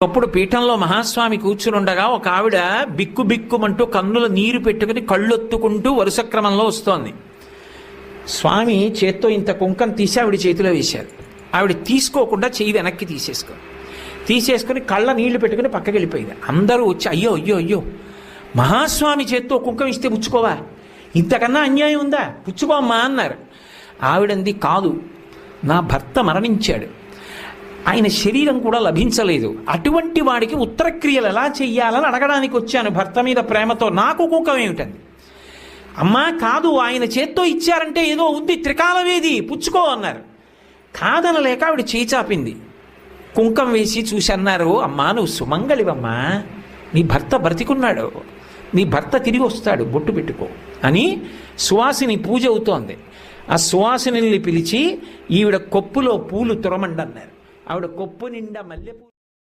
అప్పుడు పీఠంలో మహాస్వామి కూర్చునుండగా ఒక ఆవిడ బిక్కు బిక్కుమంటూ కన్నుల నీరు పెట్టుకుని కళ్ళొత్తుకుంటూ వరుస క్రమంలో వస్తోంది. స్వామి చేత్తో ఇంత కుంకం తీసి ఆవిడ చేతిలో వేశారు. ఆవిడ తీసుకోకుండా చెయ్యి వెనక్కి తీసేసుకొని కళ్ళ నీళ్లు పెట్టుకుని పక్కకి వెళ్ళిపోయింది. అందరూ వచ్చి అయ్యో అయ్యో అయ్యో మహాస్వామి చేత్తో కుంకం ఇస్తే పుచ్చుకోవా, ఇంతకన్నా అన్యాయం ఉందా, పుచ్చుకోమ్మా అన్నారు. ఆవిడంది కాదు, నా భర్త మరణించాడు, ఆయన శరీరం కూడా లభించలేదు, అటువంటి వాడికి ఉత్తరక్రియలు ఎలా చెయ్యాలని అడగడానికి వచ్చాను భర్త మీద ప్రేమతో, నాకు కుంకం ఏమిటండి. అమ్మా కాదు, ఆయన చేత్తో ఇచ్చారంటే ఏదో ఉంది, త్రికాలవేది, పుచ్చుకో అన్నారు. కాదనలేక ఆవిడ చేయి చాపింది. కుంకం వేసి చూసి అన్నారు, అమ్మా నువ్వు సుమంగళివమ్మా, నీ భర్త బ్రతికున్నాడు, నీ భర్త తిరిగి వస్తాడు, బొట్టు పెట్టుకో అని సువాసిని పూజ అవుతోంది. ఆ సువాసిని పిలిచి ఈవిడ కొప్పులో పూలు తురమండన్నారు. ఆవిడ కొప్పు నిండా మల్లెపూలు